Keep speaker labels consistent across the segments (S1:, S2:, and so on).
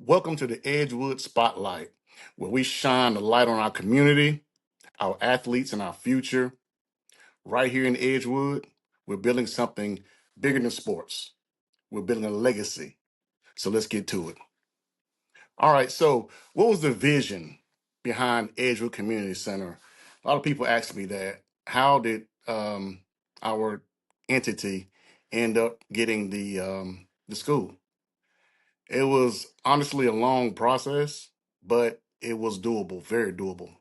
S1: Welcome to the Edgewood Spotlight, where we shine the light on our community, our athletes, and our future. Right here in Edgewood, we're building something bigger than sports. We're building a legacy. So let's get to it. All right, so what was the vision behind Edgewood Community Center? A lot of people ask me that. How did our entity end up getting the school? It was honestly a long process, but it was doable, very doable.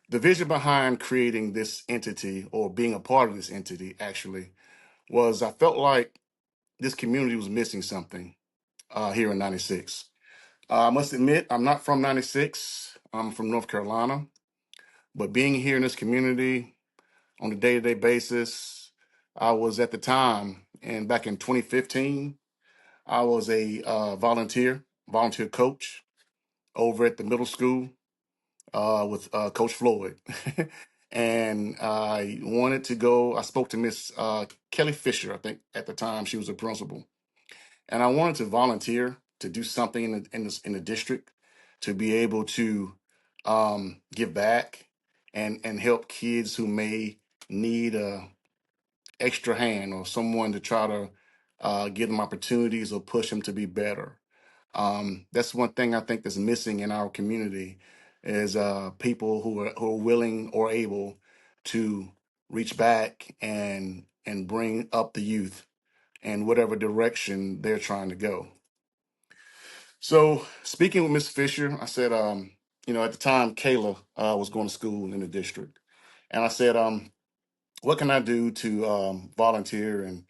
S1: The vision behind creating this entity or being a part of this entity actually was I felt like this community was missing something here in 96. I must admit, I'm not from 96. I'm from North Carolina, but being here in this community on a day to day basis, I was at the time, and back in 2015, I was a volunteer coach over at the middle school with Coach Floyd. And I wanted to go. I spoke to Miss Kelly Fisher, I think at the time she was a principal, and I wanted to volunteer to do something in the district to be able to give back and help kids who may need a extra hand or someone to try to give them opportunities or push them to be better. That's one thing I think that's missing in our community is people who are willing or able to reach back and bring up the youth in whatever direction they're trying to go. So speaking with Miss Fisher, I said, at the time Kayla was going to school in the district, and I said, what can I do to volunteer and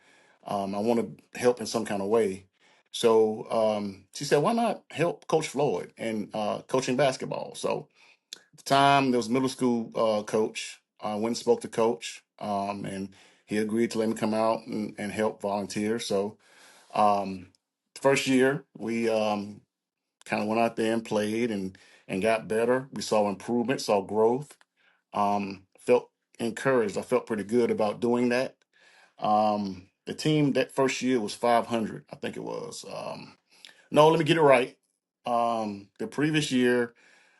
S1: I want to help in some kind of way. So she said, why not help Coach Floyd and coaching basketball? So at the time, there was a middle school coach. I went and spoke to Coach, and he agreed to let me come out and help volunteer. So um, first year, we kind of went out there and played and got better. We saw improvement, saw growth, felt encouraged. I felt pretty good about doing that. The team that first year was 500, I think it was. No, let me get it right. The previous year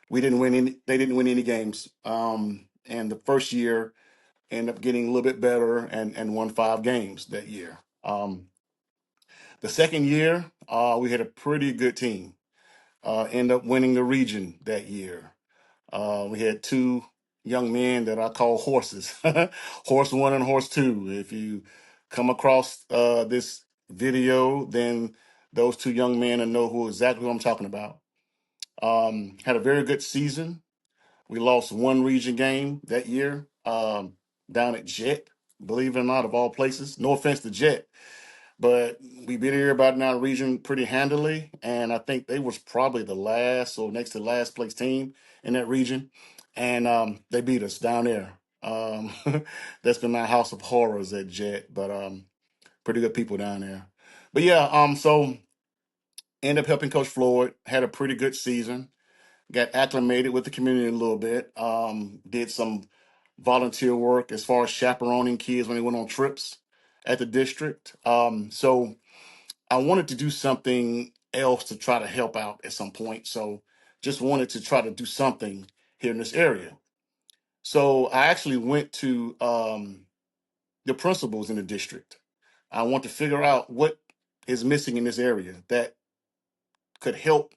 S1: we didn't win any. They didn't win any games. And the first year ended up getting a little bit better and won 5 games that year. The second year we had a pretty good team. End up winning the region that year. We had two young men that I call horses, horse one and horse two. If you come across this video, then those two young men will know exactly who I'm talking about. Had a very good season. We lost one region game that year down at Jet, believe it or not, of all places. No offense to Jet, but we beat everybody in our region pretty handily, and I think they was probably the last or next to last place team in that region, and they beat us down there. That's been my house of horrors at Jet, but pretty good people down there. But yeah, so ended up helping Coach Floyd. Had a pretty good season. Got acclimated with the community a little bit. Did some volunteer work as far as chaperoning kids when they went on trips at the district. So I wanted to do something else to try to help out at some point. So just wanted to try to do something here in this area. So I actually went to the principals in the district. I want to figure out what is missing in this area that could help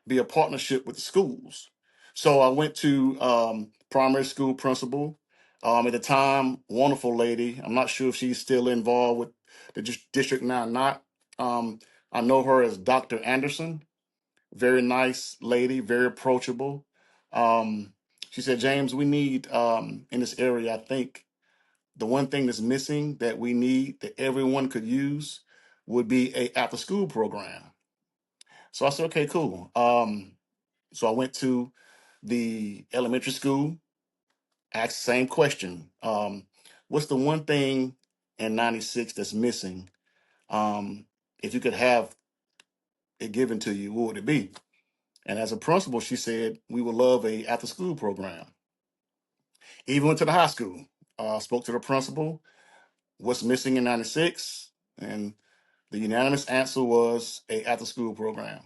S1: be a partnership with the schools. So I went to primary school principal. At the time, wonderful lady. I'm not sure if she's still involved with the district now or not. Um, I know her as Dr. Anderson. Very nice lady, very approachable. Um, she said, James, we need in this area, I think the one thing that's missing that we need that everyone could use would be a after school program. So I said, okay, cool. So I went to the elementary school, asked the same question. What's the one thing in 96 that's missing? If you could have it given to you, what would it be? And as a principal, she said, we would love a after school program. Even went to the high school, spoke to the principal, what's missing in 96? And the unanimous answer was a after school program.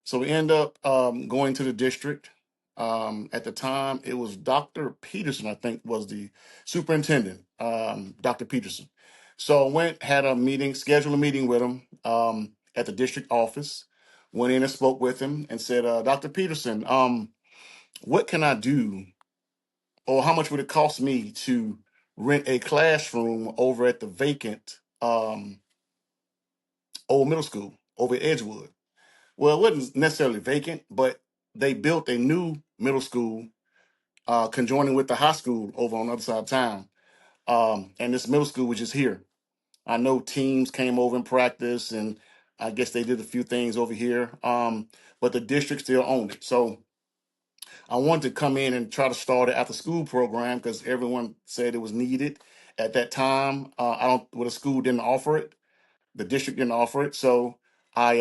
S1: So we end up going to the district. At the time, it was Dr. Peterson, I think, was the superintendent, Dr. Peterson. So I went, had a meeting, scheduled a meeting with him at the district office. Went in and spoke with him and said, Dr. Peterson, what can I do, or how much would it cost me to rent a classroom over at the vacant old middle school over at Edgewood? Well, it wasn't necessarily vacant, but they built a new middle school conjoining with the high school over on the other side of town. And this middle school was just here. I know teams came over and practiced, and I guess they did a few things over here. But the district still owned it. So I wanted to come in and try to start an after school program because everyone said it was needed at that time. I don't, well, the school didn't offer it, the district didn't offer it. So I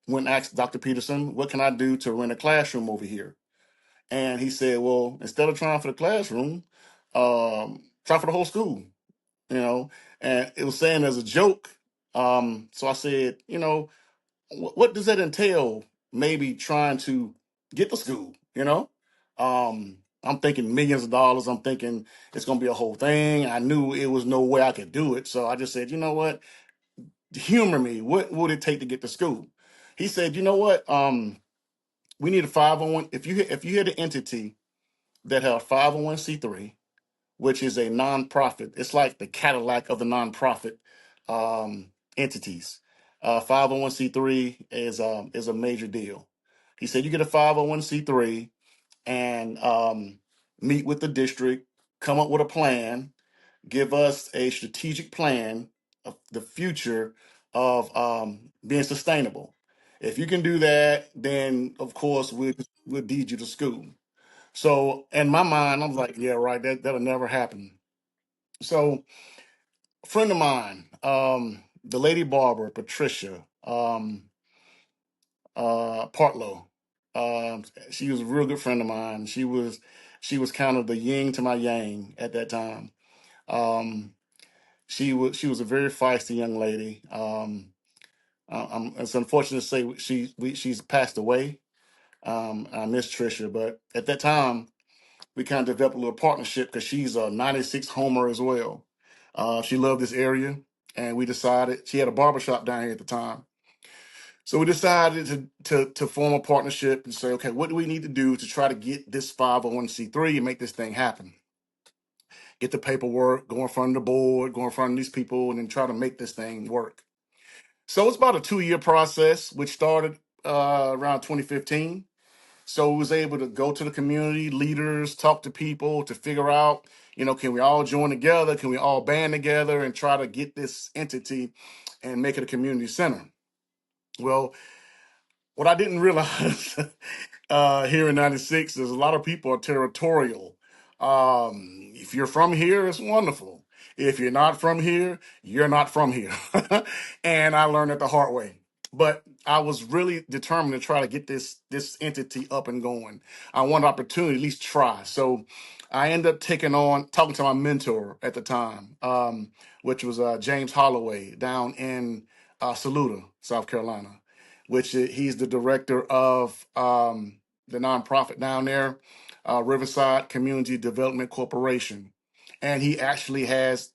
S1: went and asked Dr. Peterson, what can I do to rent a classroom over here? And he said, well, instead of trying for the classroom, try for the whole school, you know. And it was saying as a joke. So I said, what does that entail? Maybe trying to get the school, you know? I'm thinking millions of dollars. I'm thinking it's going to be a whole thing. I knew it was no way I could do it. So I just said, you know what? Humor me. What would it take to get to school? He said, you know what? We need a 501. If you had an entity that had a 501c3, which is a nonprofit, it's like the Cadillac of the nonprofit entities. 501c3 is a major deal. He said you get a 501c3 and meet with the district, come up with a plan, give us a strategic plan of the future of being sustainable. If you can do that, then of course we'll deed you to school. So in my mind, I was like, yeah, right, that'll never happen. So a friend of mine, the lady barber, Patricia Partlow, she was a real good friend of mine. She was kind of the yin to my yang at that time. Um, she was a very feisty young lady. It's unfortunate to say she's passed away. I miss Trisha, but at that time we kind of developed a little partnership because she's a '96 homer as well. She loved this area, and we decided she had a barbershop down here at the time. So we decided to form a partnership and say, okay, what do we need to do to try to get this 501c3 and make this thing happen? Get the paperwork, go in front of the board, go in front of these people, and then try to make this thing work. So it's about a 2-year process, which started around 2015. So we was able to go to the community leaders, talk to people to figure out, can we all join together? Can we all band together and try to get this entity and make it a community center? Well, what I didn't realize here in '96 is a lot of people are territorial. If you're from here, it's wonderful. If you're not from here, you're not from here. And I learned it the hard way. But I was really determined to try to get this entity up and going. I wanted opportunity, at least try. So I ended up talking to my mentor at the time, which was James Holloway down in Saluda, South Carolina, which he's the director of the nonprofit down there, Riverside Community Development Corporation, and he actually has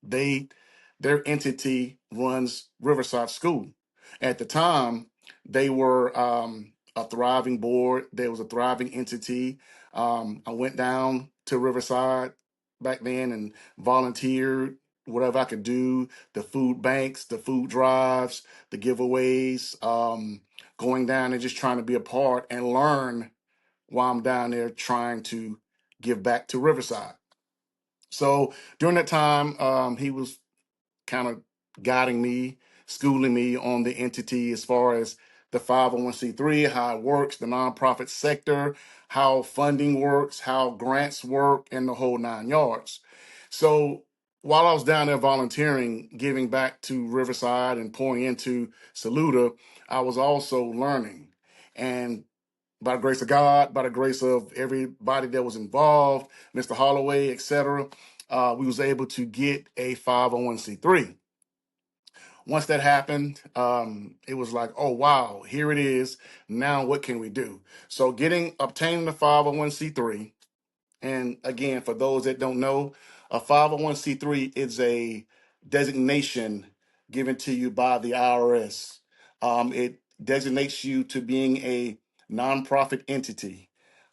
S1: their entity runs Riverside School. At the time, they were a thriving board. There was a thriving entity. I went down to Riverside back then and volunteered whatever I could do, the food banks, the food drives, the giveaways, going down and just trying to be a part and learn while I'm down there trying to give back to Riverside. So during that time, he was kind of guiding me, schooling me on the entity as far as the 501c3, how it works, the nonprofit sector, how funding works, how grants work, and the whole 9 yards. So while I was down there volunteering, giving back to Riverside and pouring into Saluda, I was also learning. And by the grace of God, by the grace of everybody that was involved, Mr. Holloway, etc., we was able to get a 501c3. once that happened, it was like, oh wow, here it is. Now what can we do? So obtaining the 501c3. And again, for those that don't know, a 501c3 is a designation given to you by the IRS. It designates you to being a nonprofit entity.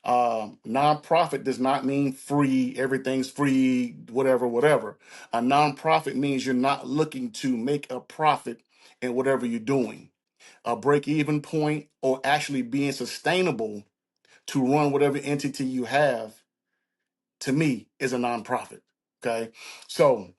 S1: Nonprofit does not mean free, everything's free, whatever, whatever. A nonprofit means you're not looking to make a profit in whatever you're doing. A break even point or actually being sustainable to run whatever entity you have, to me, is a nonprofit. Okay. So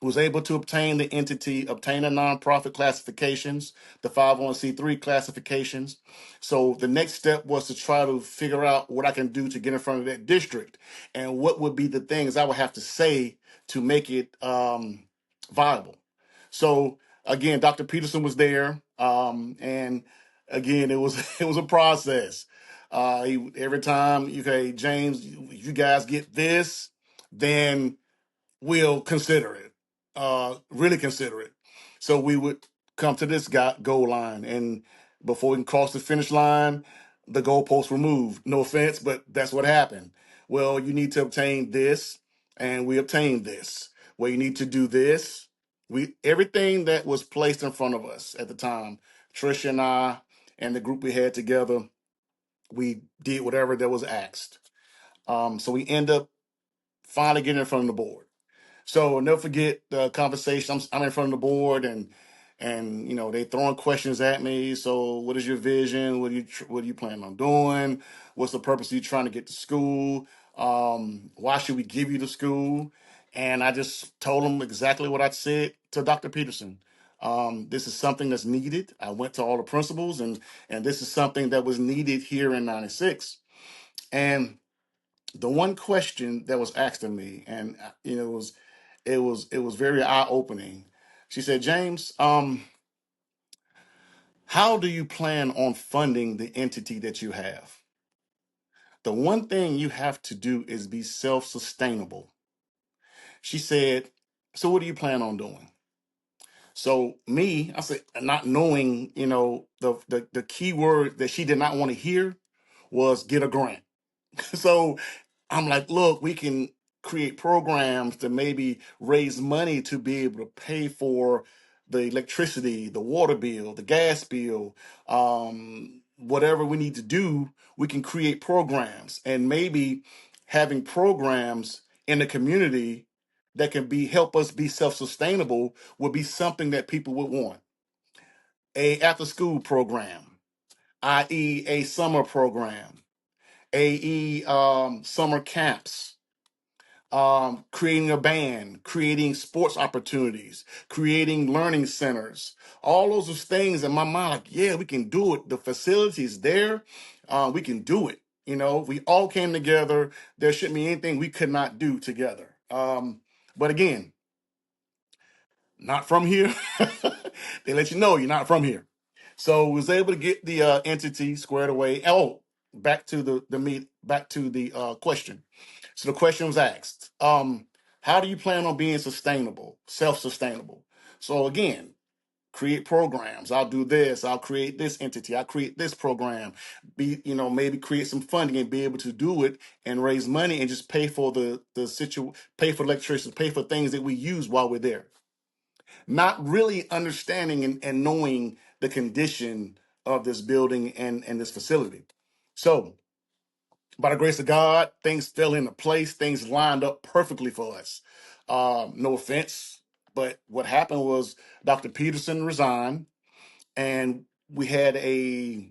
S1: was able to obtain a nonprofit classifications, the 501c3 classifications. So the next step was to try to figure out what I can do to get in front of that district and what would be the things I would have to say to make it viable. So again, Dr. Peterson was there, and again, it was it was a process. Every time, okay, James, you guys get this, then we'll consider it, really consider it. So we would come to this goal line, and before we can cross the finish line, the goalposts were moved. No offense, but that's what happened. Well, you need to obtain this, and we obtained this. Well, you need to do this. Everything that was placed in front of us at the time, Trisha and I and the group we had together, we did whatever that was asked. So we end up finally getting in front of the board. So I'll never forget the conversation. I'm in front of the board, and they throwing questions at me. So what is your vision? What do you plan on doing? What's the purpose of you trying to get to school? Why should we give you the school? And I just told them exactly what I said to Dr. Peterson. This is something that's needed. I went to all the principals, and this is something that was needed here in '96. And the one question that was asked of me, and it was very eye opening. She said, James, how do you plan on funding the entity that you have? The one thing you have to do is be self sustainable. She said, so what do you plan on doing? So me, I said, not knowing, the key word that she did not want to hear was get a grant. So I'm like, look, we can create programs to maybe raise money to be able to pay for the electricity, the water bill, the gas bill, whatever we need to do. We can create programs, and maybe having programs in the community that can help us be self-sustainable would be something that people would want. A after school program, i.e. a summer program, AE summer camps, creating a band, creating sports opportunities, creating learning centers. All those are things in my mind, like, yeah, we can do it. The facilities there, we can do it. We all came together. There shouldn't be anything we could not do together. But again, not from here. They let you know you're not from here. So was able to get the entity squared away. Oh, back to the question. So the question was asked, how do you plan on being sustainable, self-sustainable? So again, create programs. I'll do this. I'll create this entity. I'll create this program. Maybe create some funding and be able to do it and raise money and just pay for pay for electricity, pay for things that we use while we're there. Not really understanding and knowing the condition of this building and this facility. So by the grace of God, things fell into place. Things lined up perfectly for us. No offense, but what happened was Dr. Peterson resigned, and we had the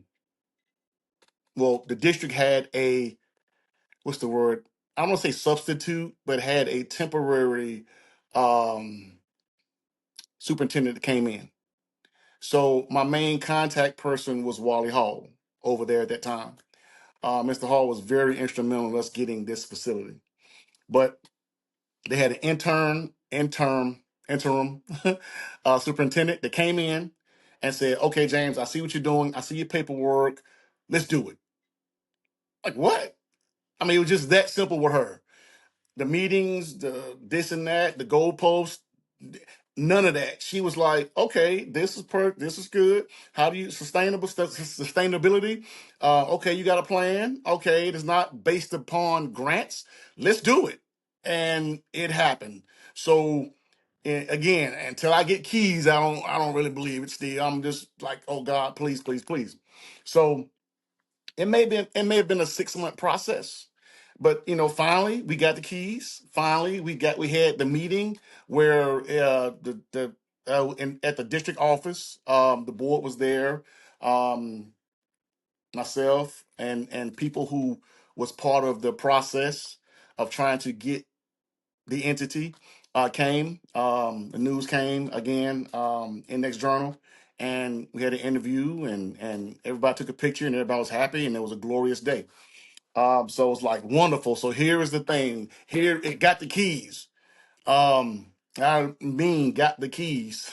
S1: district had what's the word? I don't want to say substitute, but had a temporary um, superintendent that came in. So my main contact person was Wally Hall over there at that time. Mr. Hall was very instrumental in us getting this facility. But they had an interim superintendent that came in and said, "Okay, James, I see what you're doing. I see your paperwork. Let's do it." Like what? I mean, it was just that simple with her. The meetings, the this and that, the goalposts. None of that. She was like, okay, this is good. How do you sustainability? Okay, you got a plan. Okay, it is not based upon grants. Let's do it. And it happened. So again, until I get keys, I don't really believe it still. I'm just like, oh God, please, please, please. So it may have been a 6 month process, but finally we got the keys. Finally we had the meeting where at the district office, the board was there, um, myself and people who was part of the process of trying to get the entity came. The news came again, Index Journal, and we had an interview, and everybody took a picture, and everybody was happy, and it was a glorious day. So it's like wonderful. So here is the thing. Here it got the keys. I mean, got the keys.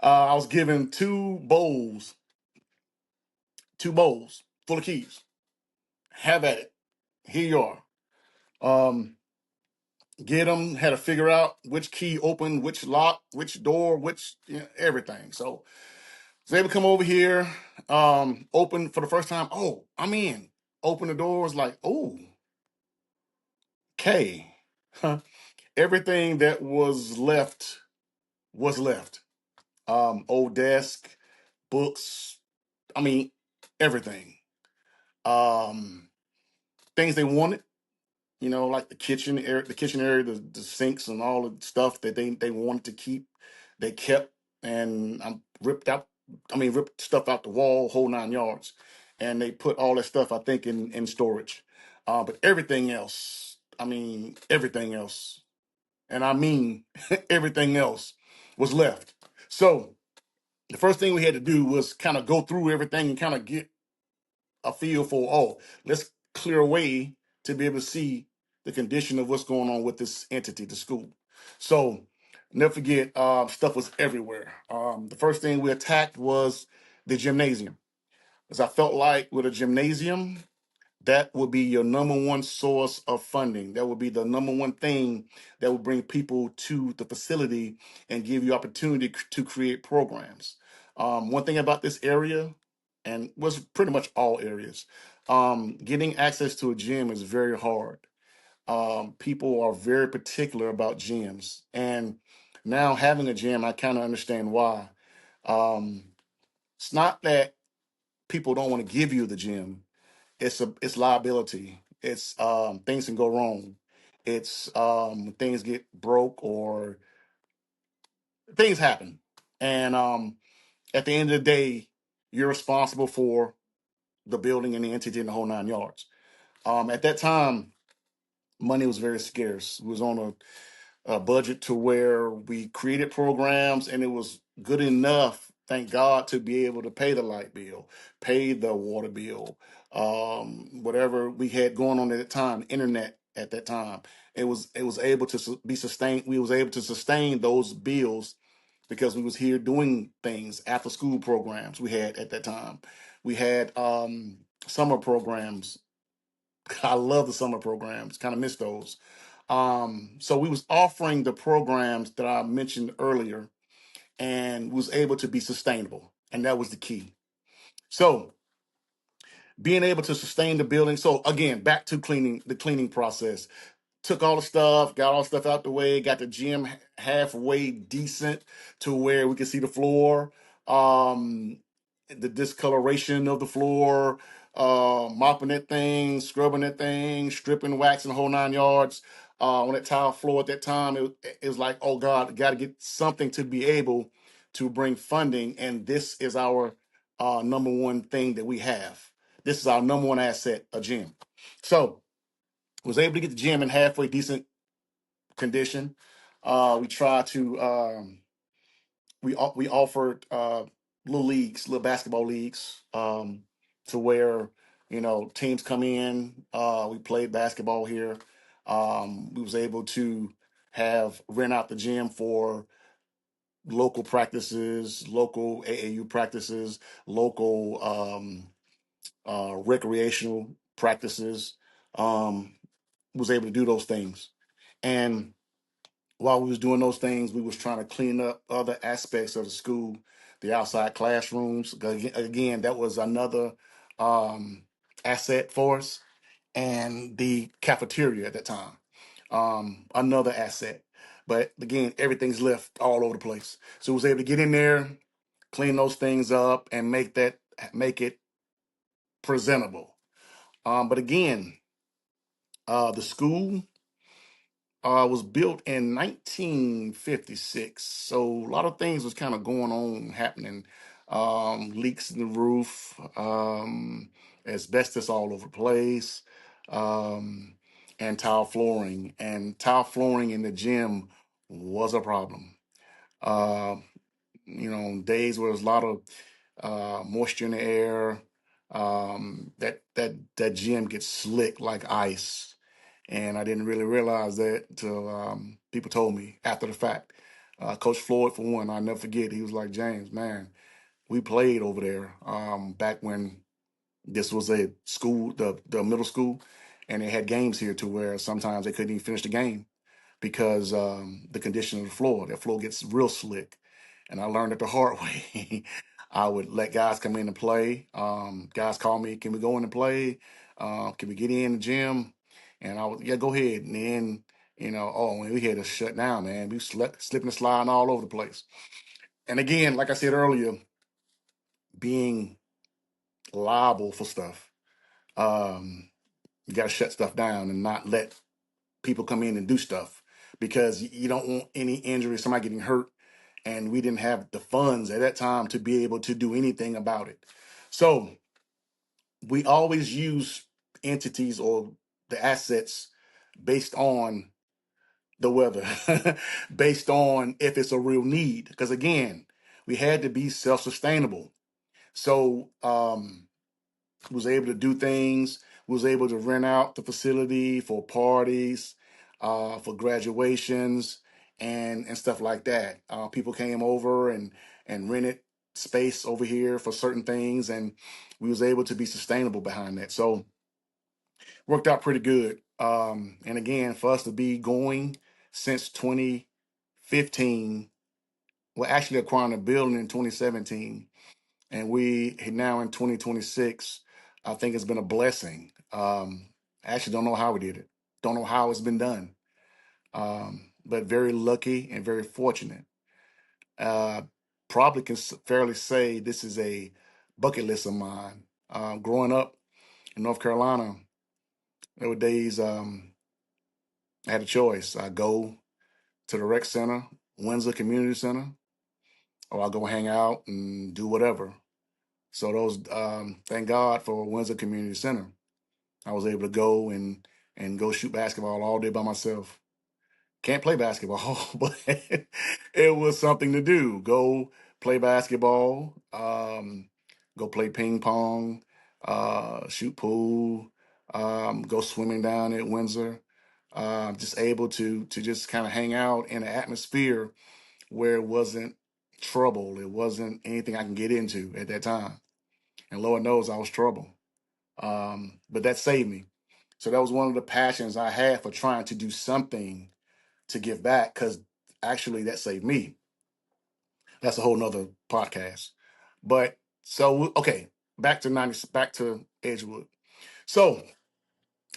S1: I was given two bowls full of keys. Have at it. Here you are. Um, get them. Had to figure out which key opened, which lock, which door, which everything. So was able to come over here. Open for the first time. Oh, I'm in. Open the doors. Like, oh, okay. Everything that was left. Old desk, books. I mean, everything. Um, things they wanted. Like the kitchen area, the sinks and all the stuff that they wanted to keep, they kept, and I ripped out. I mean, ripped stuff out the wall, whole 9 yards, and they put all that stuff I think in storage. But everything else, I mean, everything else, and I mean everything else was left. So the first thing we had to do was kind of go through everything and kind of get a feel for, oh, let's clear away to be able to see the condition of what's going on with this entity, the school. So never forget, stuff was everywhere. The first thing we attacked was the gymnasium, as I felt like with a gymnasium, that would be your number one source of funding. That would be the number one thing that would bring people to the facility and give you opportunity to create programs. One thing about this area, and was pretty much all areas, getting access to a gym is very hard. People are very particular about gyms, and now having a gym, I kind of understand why. Um, it's not that people don't want to give you the gym, it's liability. It's things can go wrong. It's things get broke or things happen. And at the end of the day, you're responsible for the building and the entity and the whole 9 yards. At that time, money was very scarce. It was on a budget to where we created programs, and it was good enough, thank God, to be able to pay the light bill, pay the water bill, whatever we had going on at the time, internet at that time. It was able to be sustained. We was able to sustain those bills because we was here doing things, after school programs we had at that time. We had summer programs. I love the summer programs. Kind of miss those. So we was offering the programs that I mentioned earlier, and was able to be sustainable, and that was the key. So being able to sustain the building. So again, back to the cleaning process. Took all the stuff, got all the stuff out the way, got the gym halfway decent to where we could see the floor, the discoloration of the floor, mopping that thing, scrubbing that thing, stripping, waxing the whole 9 yards. On that tile floor at that time, it was like, oh God, got to get something to be able to bring funding, and this is our number one thing that we have. This is our number one asset, a gym. So was able to get the gym in halfway decent condition. We tried to we offered little leagues, little basketball leagues, to where teams come in. We played basketball here. We was able to have rent out the gym for local practices, local AAU practices, local recreational practices. Was able to do those things, and while we was doing those things, we was trying to clean up other aspects of the school, the outside classrooms. Again, that was another um, asset for us, and the cafeteria at that time, another asset. But again, everything's left all over the place. So we was able to get in there, clean those things up, and make it presentable. But again, the school was built in 1956, so a lot of things was kind of going on, happening. Leaks in the roof, asbestos all over the place, um, and tile flooring. And tile flooring in the gym was a problem. Uh, days where there's a lot of moisture in the air, that gym gets slick like ice, and I didn't really realize that until people told me after the fact. Coach Floyd, for one, I never forget. He was like, "James, man, we played over there back when this was a school, the middle school, and they had games here to where sometimes they couldn't even finish the game because the condition of the floor. That floor gets real slick, and I learned it the hard way. I would let guys come in and play. Guys call me, "Can we go in and play? Can we get in the gym?" And I would, "Yeah, go ahead." And then, oh, man, we had to shut down, man. We slept, slipping and sliding all over the place. And again, like I said earlier, being liable for stuff. Um, you got to shut stuff down and not let people come in and do stuff because you don't want any injury, somebody getting hurt. And we didn't have the funds at that time to be able to do anything about it. So we always use entities or the assets based on the weather, based on if it's a real need. Because again, we had to be self-sustainable. So was able to do things, was able to rent out the facility for parties, for graduations, and stuff like that. People came over and rented space over here for certain things, and we was able to be sustainable behind that. So worked out pretty good. And again, for us to be going since 2015, well, actually acquiring a building in 2017, and we now in 2026. I think it's been a blessing. I actually don't know how we did it. Don't know how it's been done. But very lucky and very fortunate. Uh, Probably can fairly say this is a bucket list of mine. Growing up in North Carolina, there were days I had a choice. I go to the rec center, Windsor Community Center, or I go hang out and do whatever. So those, thank God for Windsor Community Center. I was able to go and go shoot basketball all day by myself. Can't play basketball, but it was something to do. Go play basketball, go play ping pong, shoot pool, go swimming down at Windsor. Just able to just kind of hang out in an atmosphere where it wasn't trouble. It wasn't anything I can get into at that time. And Lord knows I was trouble. But that saved me. So that was one of the passions I had for trying to do something to give back because actually that saved me. That's a whole nother podcast. But so okay, back to Edgewood. So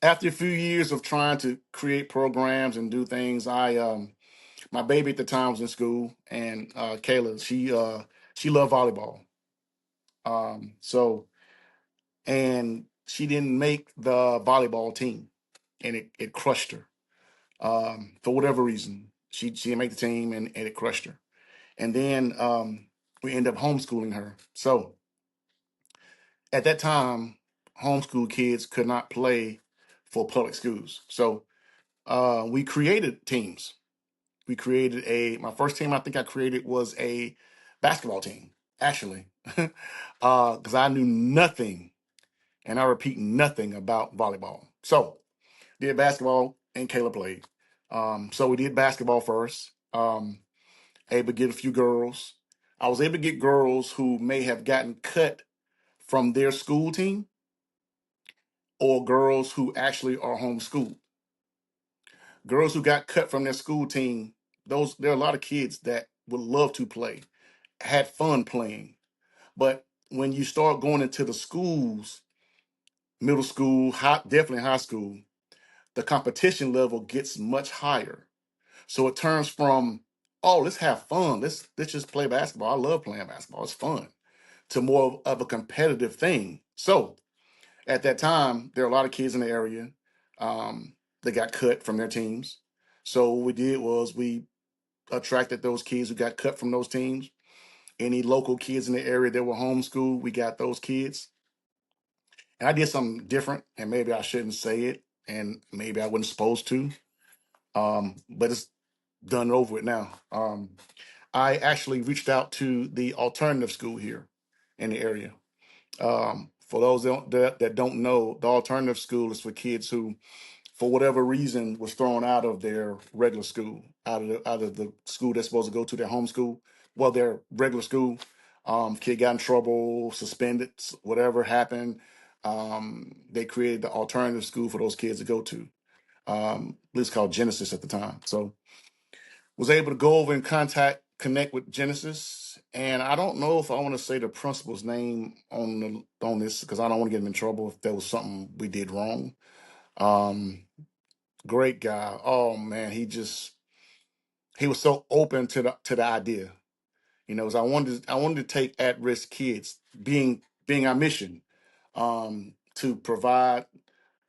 S1: after a few years of trying to create programs and do things, I my baby at the time was in school, and Kayla, she loved volleyball. So and she didn't make the volleyball team, and it crushed her for whatever reason. She didn't make the team, and it crushed her. And then we ended up homeschooling her. So at that time, homeschool kids could not play for public schools. So we created teams. We created my first team I think I created was a basketball team, actually, because I knew nothing, and I repeat nothing about volleyball. So did basketball, and Kayla played. So we did basketball first. Able to get a few girls. I was able to get girls who may have gotten cut from their school team or girls who actually are homeschooled. Girls who got cut from their school team there are a lot of kids that would love to play, had fun playing. But when you start going into the schools, middle school, definitely high school, the competition level gets much higher. So it turns from, oh, let's have fun. Let's just play basketball. I love playing basketball. It's fun, to more of a competitive thing. So at that time, there are a lot of kids in the area that got cut from their teams. So what we did was we attracted those kids who got cut from those teams. Any local kids in the area that were homeschooled, we got those kids. And I did something different, and maybe I shouldn't say it, and maybe I wasn't supposed to. But it's done and over with now. I actually reached out to the alternative school here in the area. For those that don't know, the alternative school is for kids who, for whatever reason, was thrown out of their regular school, out of the school they're supposed to go to, their home school, well, their regular school. Kid got in trouble, suspended, whatever happened. They created the alternative school for those kids to go to. It was called Genesis at the time. So was able to go over and connect with Genesis. And I don't know if I want to say the principal's name on this because I don't want to get him in trouble if there was something we did wrong. Um, Great guy. Oh man, he was so open to the idea. As I wanted to take at risk kids, being our mission, to provide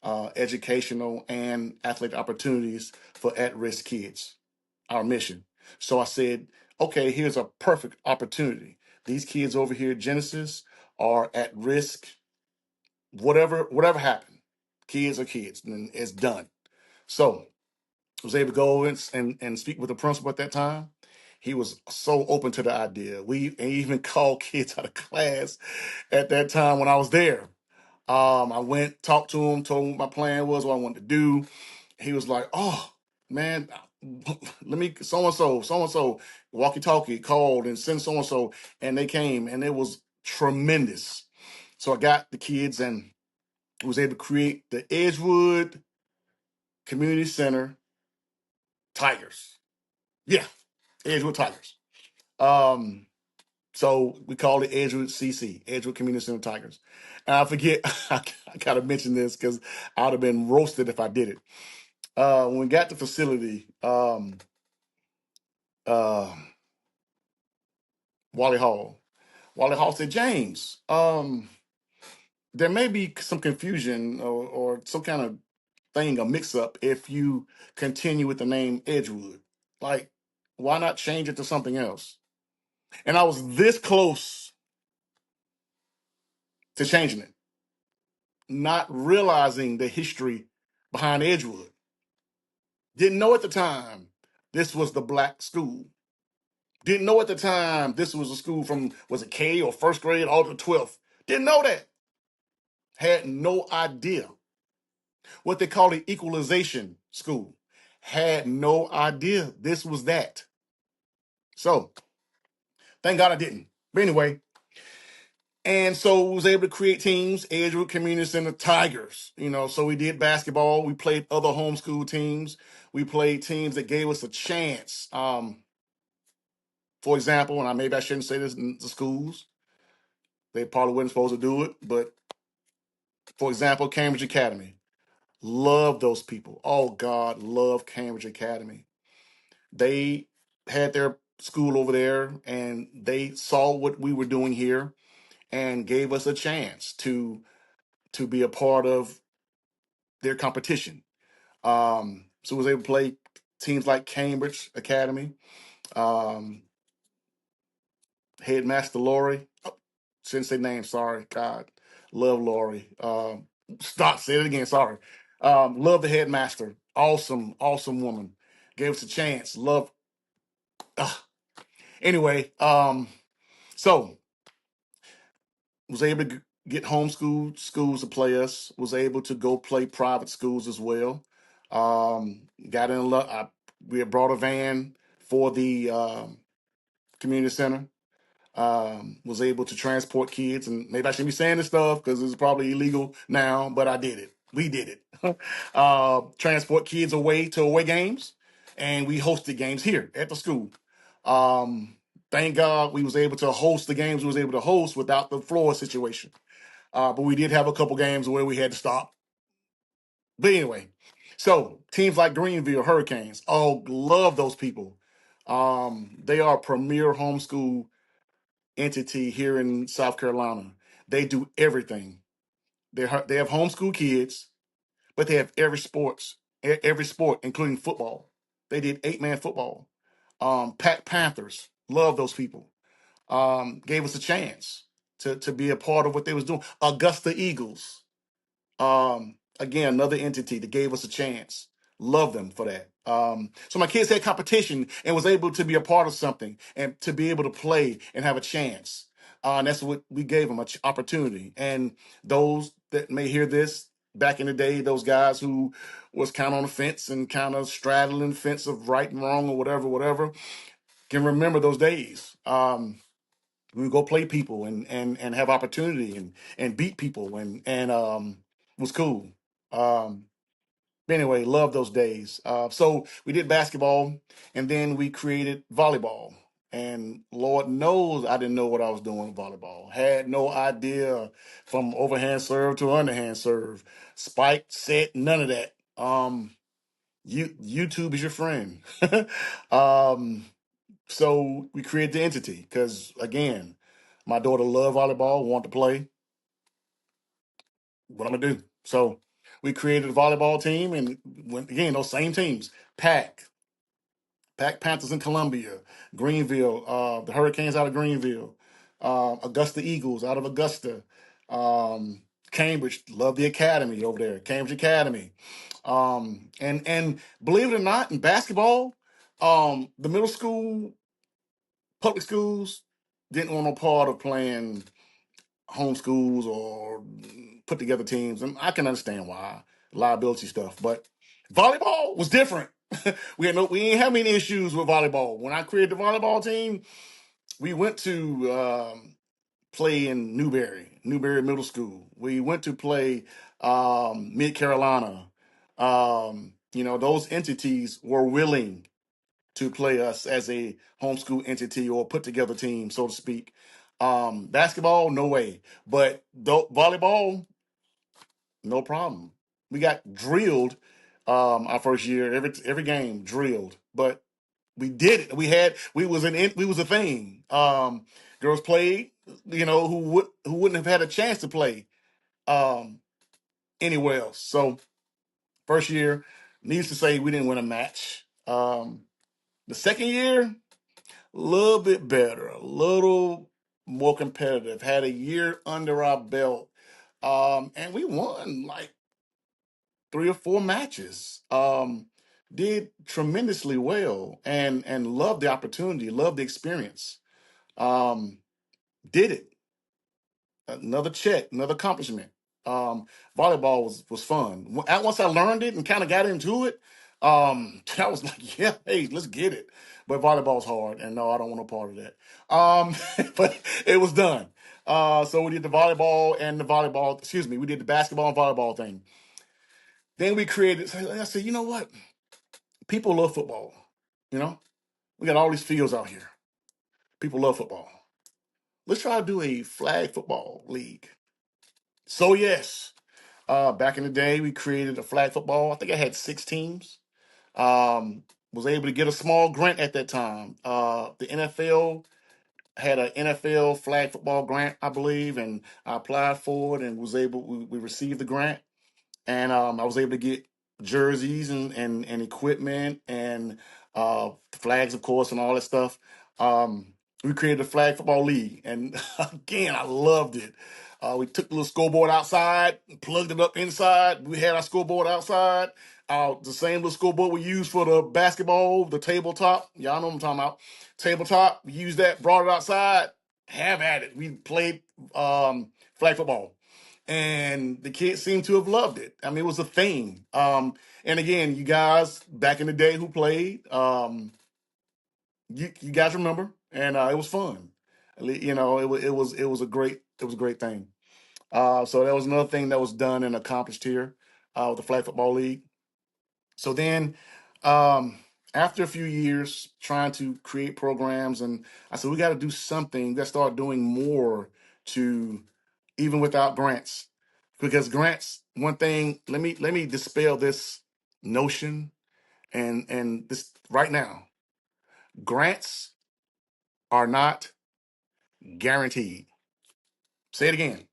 S1: educational and athletic opportunities for at risk kids, our mission. So I said, okay, here's a perfect opportunity. These kids over here at Genesis are at risk. Whatever happened, kids are kids, and it's done. So was able to go and speak with the principal at that time. He was so open to the idea. We even called kids out of class at that time when I was there. I went, talked to him, told him what my plan was, what I wanted to do. He was like, "Oh man, let me so and so walkie talkie called and send so and so, and they came, and it was tremendous." So I got the kids and was able to create the Edgewood Community Center Tigers. Yeah, Edgewood Tigers. Um, so we called it Edgewood CC, Edgewood Community Center Tigers. And I forget, I gotta mention this because I would have been roasted if I did it. When we got the facility, uh, Wally Hall, Wally Hall said, James, there may be some confusion or some kind of thing, a mix up, if you continue with the name Edgewood. Like, why not change it to something else? And I was this close to changing it, not realizing the history behind Edgewood. Didn't know at the time this was the black school. Didn't know at the time this was a school from, was it K or first grade all to 12th? Didn't know that. Had no idea. What they call the equalization school. Had no idea this was that. So thank God I didn't. But anyway, and so we was able to create teams, Edgewood Community Center Tigers. So we did basketball. We played other homeschool teams. We played teams that gave us a chance. For example, and maybe I shouldn't say this in the schools. They probably weren't supposed to do it. But for example, Cambridge Academy. Love those people. Oh God, love Cambridge Academy. They had their school over there and they saw what we were doing here and gave us a chance to be a part of their competition. So was able to play teams like Cambridge Academy, um, Headmaster Lori. Oh, shouldn't say name. Sorry, God, love Lori. Stop. Say it again. Sorry. Love the headmaster. Awesome, awesome woman. Gave us a chance. Love. Anyway, so was able to get homeschool schools to play us. Was able to go play private schools as well. Got in love. We had brought a van for the community center. Was able to transport kids, and maybe I shouldn't be saying this stuff because it's probably illegal now, but I did it. We did it. Transport kids away to away games. and we hosted games here at the school. Um, thank God we was able to host the games we was able to host without the floor situation. But we did have a couple games where we had to stop. But anyway, so teams like Greenville Hurricanes, oh, love those people. They are a premier homeschool entity here in South Carolina. They do everything. They have homeschool kids, but they have every sport, including football. They did 8-man football. Pack Panthers, love those people. Gave us a chance to be a part of what they was doing. Augusta Eagles, again, another entity that gave us a chance. Love them for that. So my kids had competition and was able to be a part of something and to be able to play and have a chance. And that's what we gave them, opportunity. And those that may hear this back in the day, those guys who was kind of on the fence and kind of straddling the fence of right and wrong or whatever, can remember those days. We would go play people and have opportunity and beat people and was cool. Um, but anyway, love those days. So we did basketball, and then we created volleyball. And Lord knows I didn't know what I was doing with volleyball. Had no idea from overhand serve to underhand serve, spike, set, none of that. YouTube is your friend. um, so we created the entity because again, my daughter loved volleyball, wanted to play. What I'm gonna do? So we created a volleyball team, and went again those same teams: Pack Panthers in Columbia, Greenville, the Hurricanes out of Greenville, Augusta Eagles out of Augusta, Cambridge. Love the academy over there, Cambridge Academy. And believe it or not, in basketball, the middle school public schools didn't want no part of playing homeschools or put together teams, and I can understand why liability stuff. But volleyball was different. We didn't have any issues with volleyball. When I created the volleyball team, we went to play in Newberry Middle School. We went to play Mid Carolina. Those entities were willing to play us as a homeschool entity or put together team, so to speak. Basketball, no way. But volleyball, no problem. We got drilled our first year, every game drilled, but we did it. We was a thing. Girls played, who wouldn't have had a chance to play um, anywhere else. So first year, needs to say we didn't win a match. The second year, a little bit better, a little more competitive. Had a year under our belt, and we won like 3 or 4 matches. Did tremendously well, and loved the opportunity, loved the experience. Um, did it. Another check, another accomplishment. Um, Volleyball was fun. Once I learned it and kind of got into it, I was like, yeah, hey, let's get it. But volleyball's hard, and no, I don't want no part of that. But it was done. So we did the volleyball and the volleyball. Excuse me, we did the basketball and volleyball thing. Then we created. So I said, you know what? People love football. You know, we got all these fields out here. People love football. Let's try to do a flag football league. So yes. Back in the day, we created a flag football. I think I had 6 teams. Was able to get a small grant at that time. The NFL had an NFL flag football grant, I believe, and I applied for it and was able. We received the grant, and I was able to get jerseys and equipment and flags, of course, and all that stuff. We created a flag football league, and again, I loved it. We took the little scoreboard outside, plugged it up inside. We had our scoreboard outside. The same little scoreboard we used for the basketball, the tabletop. Y'all know what I'm talking about. Tabletop. We used that, brought it outside. Have at it. We played flag football, and the kids seem to have loved it. I mean, it was a thing. And again, you guys back in the day who played, you guys remember, and it was fun. It was a great thing. So that was another thing that was done and accomplished here with the Flag Football League. So then, um, after a few years trying to create programs, and I said, we got to do something. We got to start doing more to, even without grants, because grants, one thing, let me dispel this notion and this right now. Grants are not guaranteed. Say it again.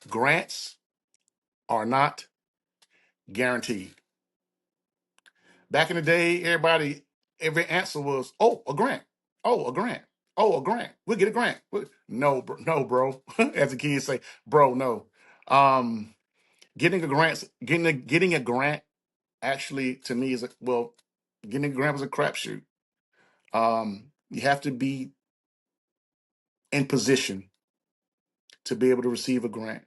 S1: Grants are not guaranteed. Back in the day, every answer was, "Oh, a grant. Oh, a grant. Oh, a grant. We'll get a grant." No, no, bro. As the kids say, bro, no. Um, getting a grant actually to me is getting a grant was a crapshoot. You have to be in position to be able to receive a grant,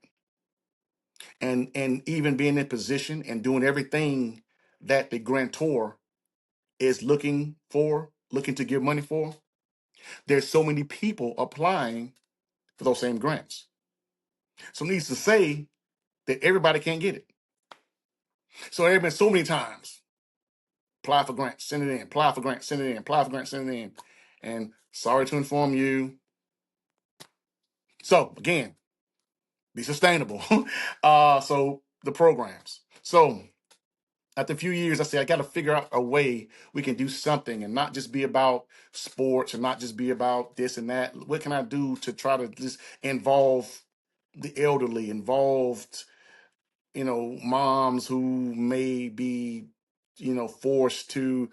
S1: and even being in position and doing everything that the grantor is looking to give money for. There's so many people applying for those same grants. So needs to say that everybody can't get it. So there have been so many times apply for grants, send it in, apply for grants, send it in, apply for grants, send it in. And sorry to inform you. So again, be sustainable. So the programs. So after a few years, I said, I got to figure out a way we can do something and not just be about sports and not just be about this and that. What can I do to try to just involve the elderly, involved, moms who may be, forced to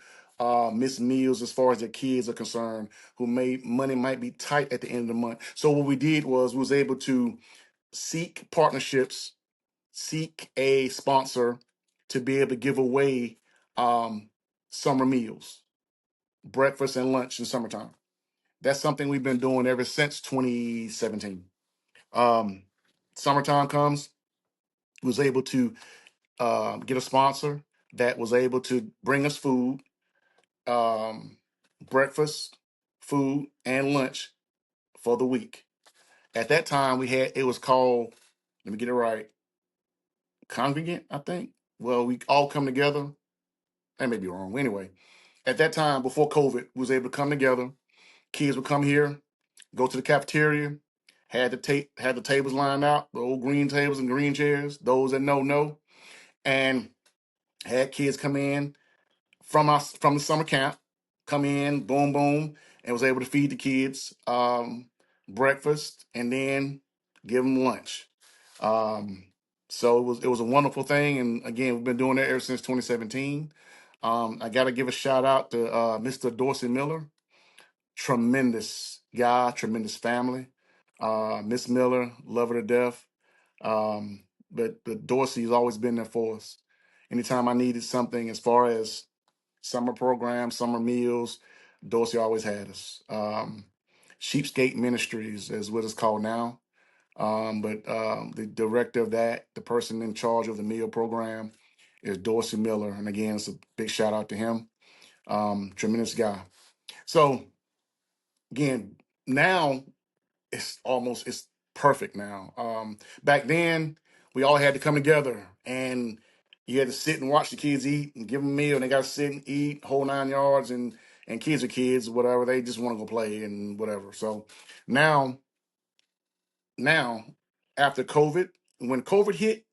S1: miss meals as far as their kids are concerned, who money might be tight at the end of the month. So what we did was we was able to seek partnerships, seek a sponsor to be able to give away um, summer meals, breakfast and lunch in summertime. That's something we've been doing ever since 2017. Um, Summertime comes, was able to get a sponsor that was able to bring us food, um, breakfast, food, and lunch for the week. At that time, it was called, let me get it right, Congregant, I think. Well, we all come together. I may be wrong. Anyway, at that time, before COVID, we was able to come together. Kids would come here, go to the cafeteria, had the tables lined out, the old green tables and green chairs. Those that know, and had kids come in from the summer camp, come in, boom, boom, and was able to feed the kids breakfast and then give them lunch. Um, so it was a wonderful thing, and again, we've been doing that ever since 2017. I got to give a shout out to Mr. Dorsey Miller, tremendous guy, tremendous family. Miss Miller, love her to death. But Dorsey's always been there for us. Anytime I needed something as far as summer programs, summer meals, Dorsey always had us. Sheepscape Ministries is what it's called now. But the director of that, the person in charge of the meal program, is Dorsey Miller. And again, it's a big shout out to him. Tremendous guy. So again, now it's perfect now. Back then, we all had to come together and you had to sit and watch the kids eat and give them a meal, and they got to sit and eat whole 9 yards, and kids are kids, whatever. They just want to go play and whatever. So now, now after COVID, when COVID hit,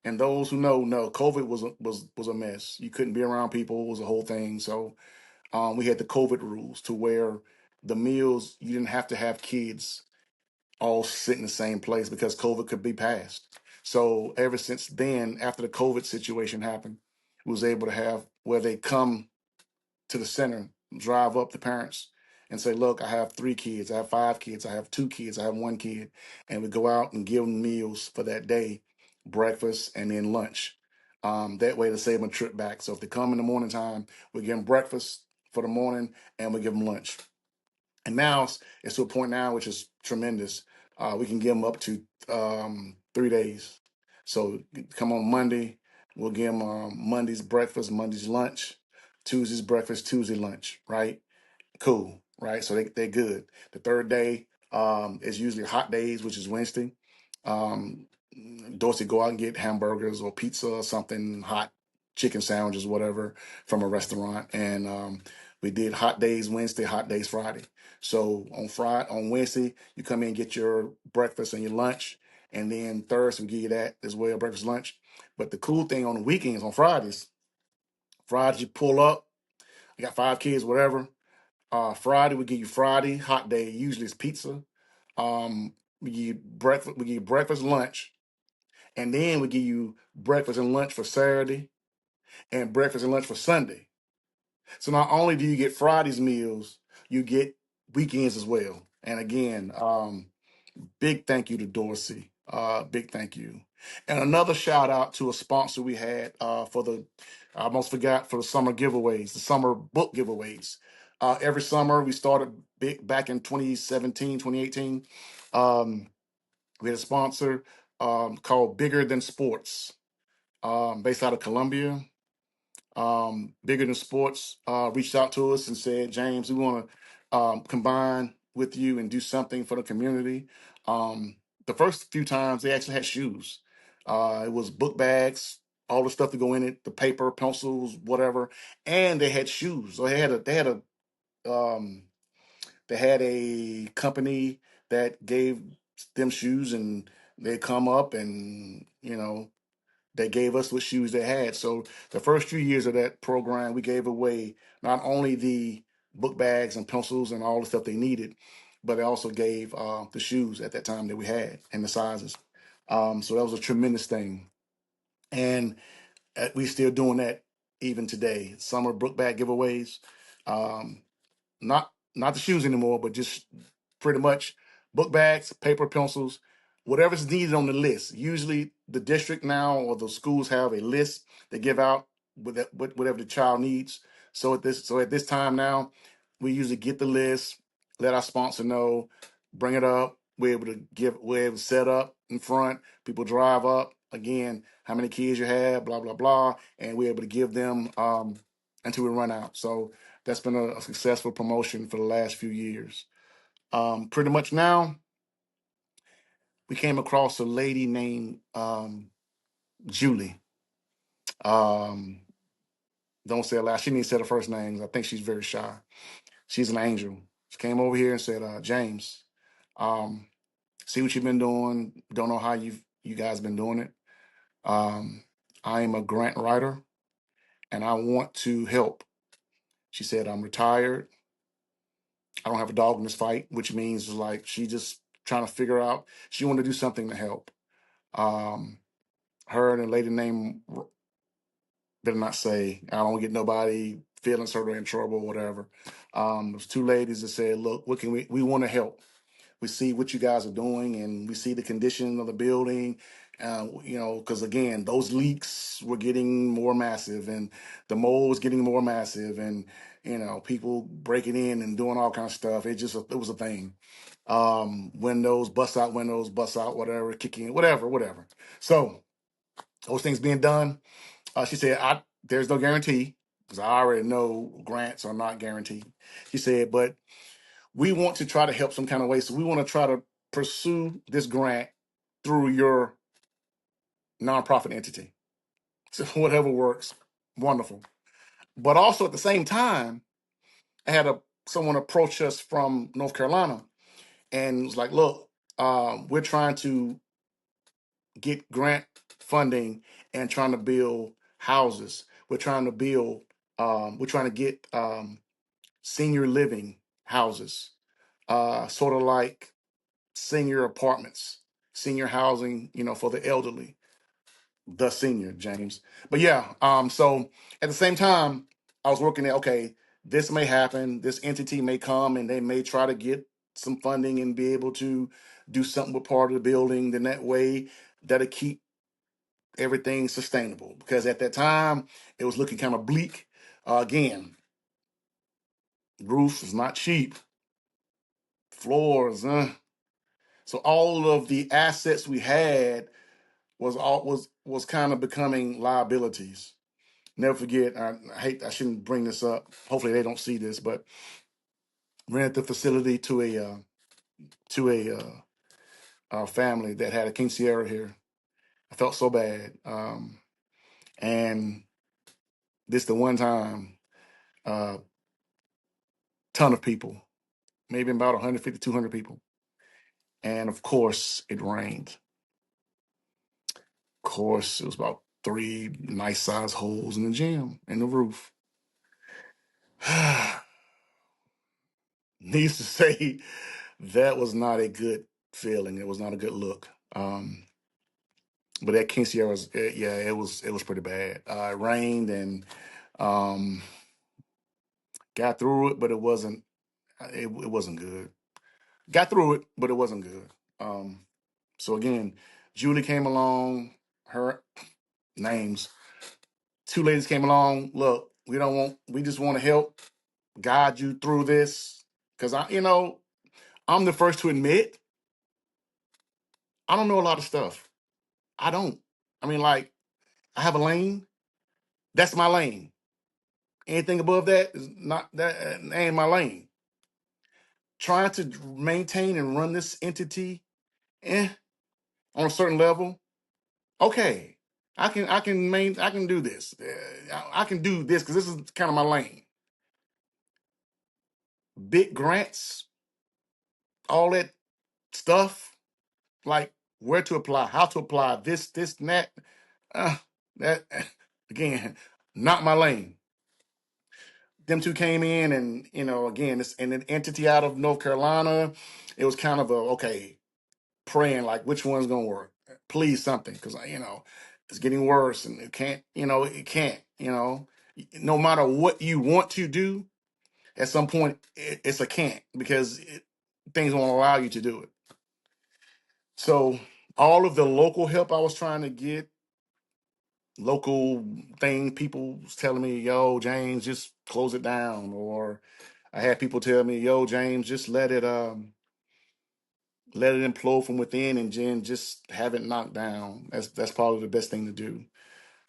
S1: and those who know, COVID was a mess. You couldn't be around people. It was a whole thing. So we had the COVID rules to where the meals you didn't have to have kids all sit in the same place because COVID could be passed. So ever since then, after the COVID situation happened, we was able to have where they come to the center, drive up the parents and say, look, I have 3 kids, I have 5 kids, I have 2 kids, I have 1 kid. And we go out and give them meals for that day, breakfast and then lunch. That way to save them a trip back. So if they come in the morning time, we give them breakfast for the morning and we give them lunch. And now it's to a point now which is tremendous. We can give them up to 3 days. So come on Monday, we'll give them Monday's breakfast, Monday's lunch, Tuesday's breakfast, Tuesday lunch, right? Cool, right? So they're good. The third day is usually hot days, which is Wednesday. Um, Dorsey go out and get hamburgers or pizza or something hot. chicken sandwiches, whatever, from a restaurant. And we did hot days Wednesday, hot days Friday. So on Wednesday, you come in and get your breakfast and your lunch. And then Thursday, we give you that as well, breakfast, lunch. But the cool thing on the weekends, on Fridays you pull up. You got 5 kids, whatever. Friday, we give you Friday, hot day. Usually it's pizza. We give you breakfast, lunch, and then we give you breakfast and lunch for Saturday and breakfast and lunch for Sunday. So not only do you get Friday's meals, you get weekends as well. And again, big thank you to Dorsey. Big thank you. And another shout out to a sponsor we had I almost forgot, for the summer giveaways, the summer book giveaways. Every summer we started big back in 2017, 2018. Um, we had a sponsor called Bigger Than Sports, based out of Columbia. Bigger Than Sports reached out to us and said, James, we want to combine with you and do something for the community. The first few times they actually had shoes. It was book bags, all the stuff to go in it, the paper, pencils, whatever, and they had shoes. So um, they had a company that gave them shoes, and they come up and they gave us what shoes they had. So the first few years of that program, we gave away not only the book bags and pencils and all the stuff they needed, but they also gave the shoes at that time that we had and the sizes. So that was a tremendous thing. And we still doing that even today. Summer book bag giveaways. Um, not the shoes anymore, but just pretty much book bags, paper, pencils, whatever's needed on the list. Usually, the district now or the schools have a list they give out with whatever the child needs. So at this time now, we usually get the list, let our sponsor know, bring it up. We're able to set up in front. People drive up again. How many kids you have? Blah blah blah, and we're able to give them until we run out. So that's been a successful promotion for the last few years. Pretty much now, we came across a lady named Julie. Um, don't say it loud. She didn't say the first names. I think she's very shy. She's an angel. She came over here and said, James, um, see what you've been doing. Don't know how you guys been doing it. Um, I am a grant writer and I want to help. She said, I'm retired. I don't have a dog in this fight, which means like she just trying to figure out she want to do something to help. Um, her and a lady named, better not say, I don't get nobody feelings hurt or in trouble or whatever. There's two ladies that said, look, what can we want to help. We see what you guys are doing and we see the condition of the building. Because again, those leaks were getting more massive and the mold was getting more massive and, people breaking in and doing all kinds of stuff. It was a thing. Windows, bust out, whatever, kick in, whatever. So those things being done, she said, there's no guarantee because I already know grants are not guaranteed. She said, but we want to try to help some kind of way. So we want to try to pursue this grant through your nonprofit entity. So whatever works, wonderful. But also at the same time, I had someone approach us from North Carolina and was like, look, we're trying to get grant funding and trying to build houses. We're trying to get senior living houses, sort of like senior apartments, senior housing, for the elderly, the senior, James. But yeah, so at the same time, I was working at, okay, this may happen, this entity may come and they may try to get some funding and be able to do something with part of the building. Then that way that'll keep everything sustainable. Because at that time, it was looking kind of bleak. Again, roof is not cheap, floors, so all of the assets we had was kind of becoming liabilities. Never forget. I shouldn't bring this up. Hopefully they don't see this, but rented the facility to a family that had a King Sierra here. I felt so bad, and This the one time, ton of people, maybe about 150, 200 people. And of course, it rained. Of course, it was about three nice sized holes in the gym in the roof. Needs to say that was not a good feeling. It was not a good look. But at King Sierra's, yeah, it was pretty bad. It rained and um, got through it, but it wasn't good. Got through it, but it wasn't good. So again, Julie came along. Her names. Two ladies came along. Look, we just want to help guide you through this. Cause I'm the first to admit I don't know a lot of stuff. I don't. I mean, like, I have a lane. That's my lane. Anything above that is not that ain't my lane. Trying to maintain and run this entity, eh, on a certain level. Okay, I can do this. I can do this because this is kind of my lane. Big grants, all that stuff, like where to apply, how to apply, this, and that. Uh, that again, not my lane. Them two came in, and again, it's an entity out of North Carolina. It was kind of a okay, praying like which one's gonna work. Please something, because it's getting worse, and it can't. No matter what you want to do, at some point it's a can't because things won't allow you to do it. So all of the local help I was trying to get, local thing, people was telling me, "Yo, James, just close it down," or I had people tell me, "Yo, James, just let it implode from within, and then just have it knocked down. That's probably the best thing to do."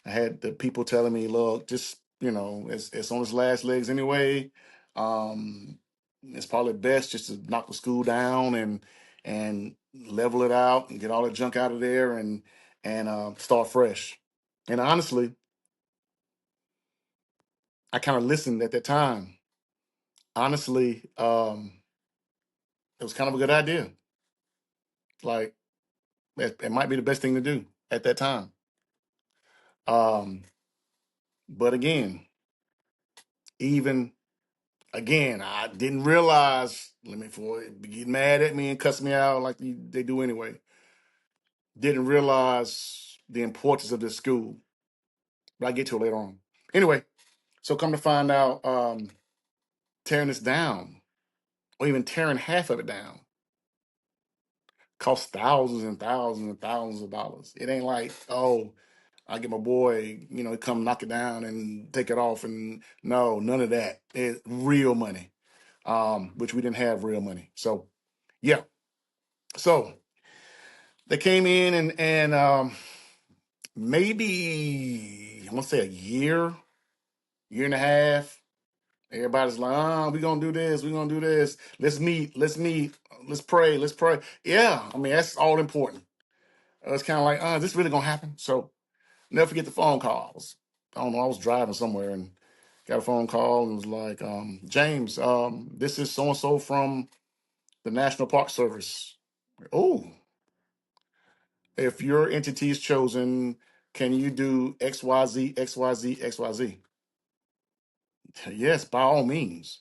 S1: I had the people telling me, "Look, just it's on its last legs anyway. Um, it's probably best just to knock the school down and level it out and get all the junk out of there and start fresh." And honestly, I kind of listened at that time. Honestly, it was kind of a good idea. Like it might be the best thing to do at that time. Um, but again, even again, I didn't realize. Let me for it get mad at me and cuss me out like they do anyway. Didn't realize the importance of this school, but I get to it later on. Anyway, so come to find out, tearing this down, or even tearing half of it down, costs thousands and thousands and thousands of dollars. It ain't like, oh, I get my boy, to come knock it down and take it off, and no, none of that. It's real money, which we didn't have real money. So yeah, so they came in and maybe I want to say a year and a half. Everybody's like, we're gonna do this, we're gonna do this. Let's meet, let's pray. Yeah, I mean that's all important. It's kind of like, is this really gonna happen? So never forget the phone calls. I don't know, I was driving somewhere and got a phone call and was like, James, this is so and so from the National Park Service. Oh, if your entity is chosen, can you do XYZ, XYZ, XYZ? Yes, by all means.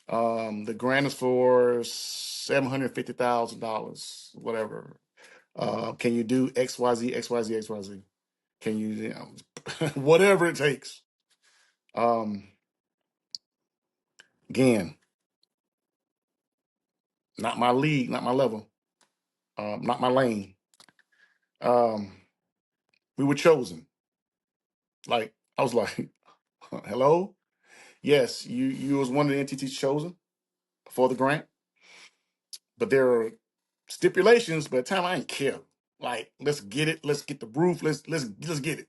S1: The grant is for $750,000, whatever. Can you do XYZ, XYZ, XYZ? Can whatever it takes? Um, Again, not my league, not my level, not my lane. Um, we were chosen. Like I was like, hello, yes, you was one of the entities chosen for the grant, but there are stipulations. By the time I didn't care. Like, let's get it. Let's get the roof. Let's get it.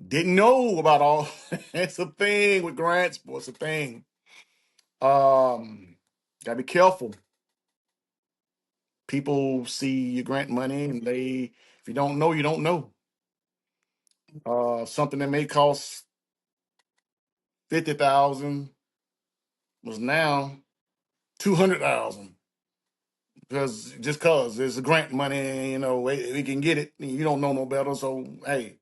S1: Didn't know about all. It's a thing with grants, boy. It's a thing. Gotta be careful. People see your grant money, and if you don't know, you don't know. Something that may cost 50,000 was now 200,000 because just cause it's a grant money, we can get it. You don't know no better, so hey.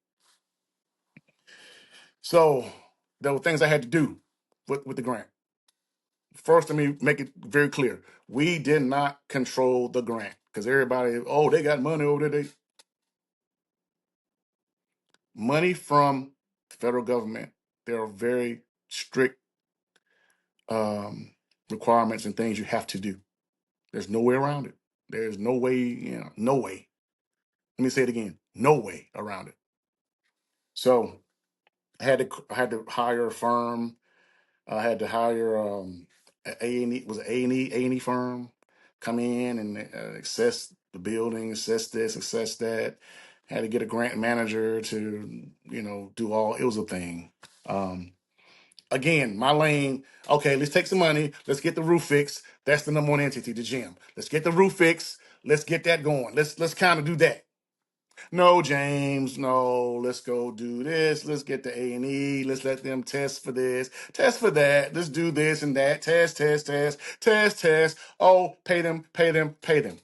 S1: So there were things I had to do with the grant. First, let me make it very clear: we did not control the grant because everybody, oh, they got money over there. Money from the federal government. There are very strict um, requirements and things you have to do. There's no way around it. There's no way, no way. Let me say it again: no way around it. So I had to hire a firm. I had to hire A&E, was it A&E firm, come in and assess the building, assess this, assess that. Had to get a grant manager to, do all. It was a thing. Um, Again, my lane. Okay, let's take some money. Let's get the roof fixed. That's the number one entity, the gym. Let's get the roof fixed. Let's get that going. Let's kind of do that. No, James, no, let's go do this. Let's get the A&E. Let's let them test for this, test for that. Let's do this and that. Test, test, test, test, test. Oh, pay them, pay them, pay them.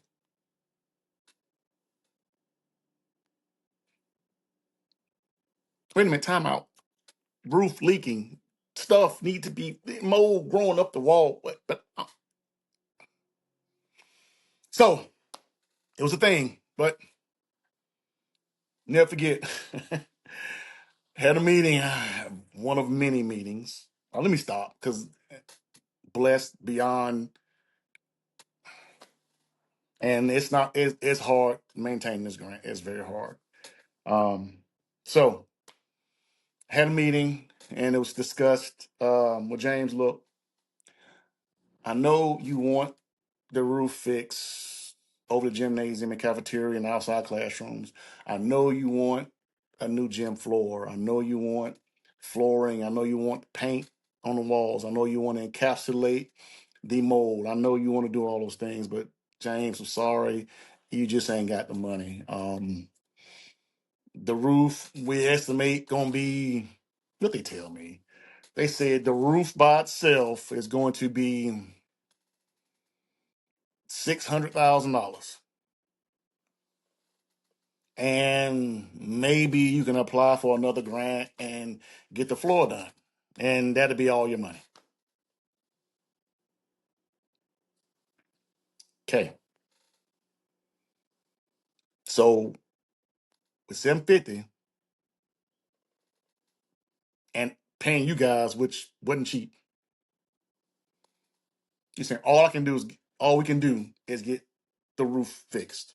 S1: Wait a minute, time out. Roof leaking. Stuff need to be mold growing up the wall. But so it was a thing, but never forget. Had a meeting, one of many meetings. Let me stop because blessed beyond. And it's not it's hard maintaining this grant. It's very hard. So had a meeting and it was discussed with James. Look, I know you want the roof fix over the gymnasium and cafeteria and outside classrooms. I know you want a new gym floor. I know you want flooring. I know you want paint on the walls. I know you want to encapsulate the mold. I know you want to do all those things, but James, I'm sorry, you just ain't got the money. The roof we estimate gonna be what they tell me. They said the roof by itself is going to be $600,000, and maybe you can apply for another grant and get the floor done, and that'll be all your money. Okay, so with 750 and paying you guys, which wasn't cheap, you're saying all we can do is get the roof fixed.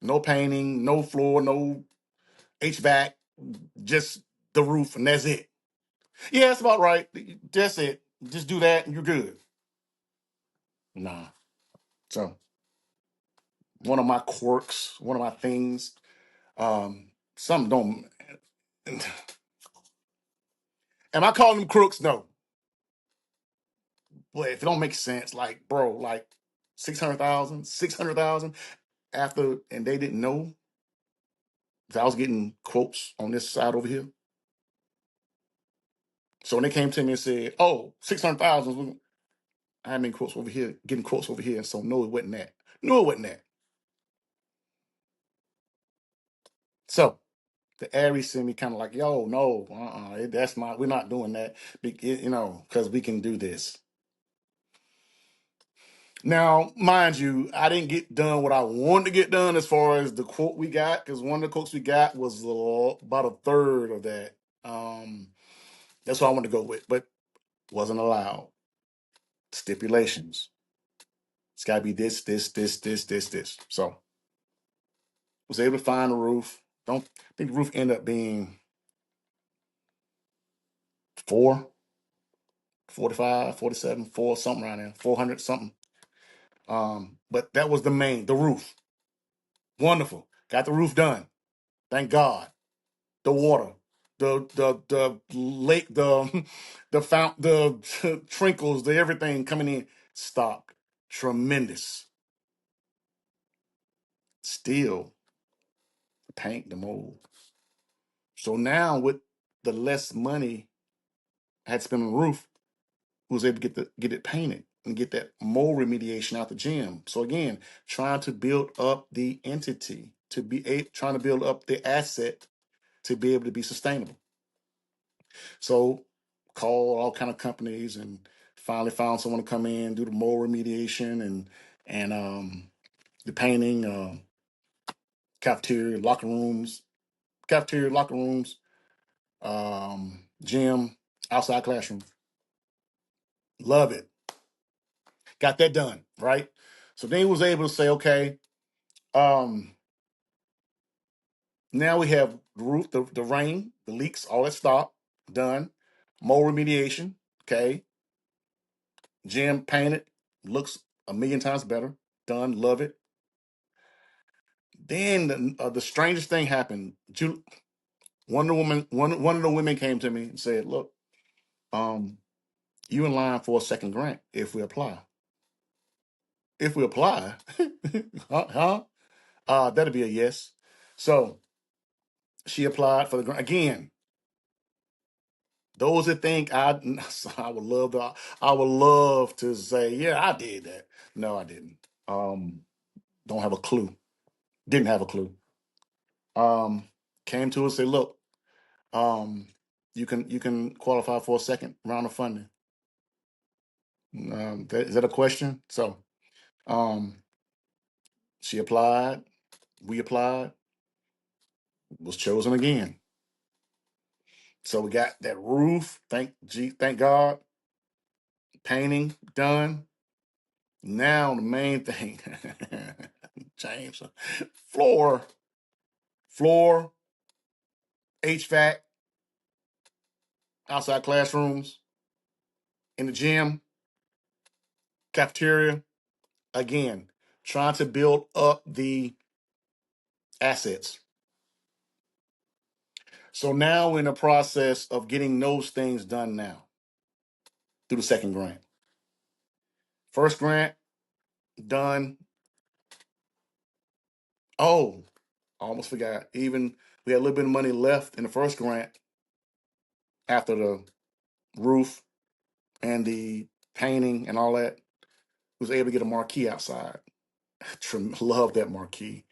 S1: No painting, no floor, no HVAC, just the roof, and that's it. Yeah, that's about right. That's it. Just do that, and you're good. Nah. So one of my quirks, one of my things, some don't. Am I calling them crooks? No. But if it don't make sense, like bro, like 600,000, 600,000 after, and they didn't know that I was getting quotes on this side over here. So when they came to me and said, "Oh, 600,000," I had been quotes over here, getting quotes over here. So no, it wasn't that. No, it wasn't that. So the Aries sent me kind of like, yo, no, that's not, we're not doing that, because we can do this. Now, mind you, I didn't get done what I wanted to get done as far as the quote we got, because one of the quotes we got was about a third of that. That's what I wanted to go with, but wasn't allowed. Stipulations. It's got to be this, this, this, this, this, this. So was able to find a roof. Don't think the roof ended up being 445, 47, 4, something around there, 400 something. But that was the roof. Wonderful. Got the roof done. Thank God. The water, the lake, the the fount, the trinkles, the everything coming in stopped. Tremendous. Still, the paint, the mold. So now with the less money I had to spend on the roof, we was able to get it painted and get that mold remediation out the gym. So again, trying to build up the entity trying to build up the asset to be able to be sustainable. So called all kind of companies and finally found someone to come in, do the mold remediation and the painting, cafeteria, locker rooms, gym, outside classroom. Love it. Got that done, right? So then he was able to say, okay, um, now we have the roof, the rain, the leaks, all that stopped, done. Mold remediation, okay. Gym painted, looks a million times better, done, love it. Then the strangest thing happened. One of the women came to me and said, "Look, um, you in line for a second grant if we apply. If we apply, huh? That'll be a yes." So she applied for the grant again. Those that think I would love to say, yeah, I did that. No, I didn't. Don't have a clue. Didn't have a clue. Um, Came to us, say, look, um, you can qualify for a second round of funding. Is that a question? So, um, she applied. We applied. Was chosen again. So we got that roof. Thank God. Painting done. Now the main thing, James, floor, floor, HVAC, outside classrooms, in the gym, cafeteria. Again, trying to build up the assets. So now we're in the process of getting those things done now through the second grant. First grant done. Oh, I almost forgot. Even we had a little bit of money left in the first grant after the roof and the painting and all that. Was able to get a marquee outside. Love that marquee.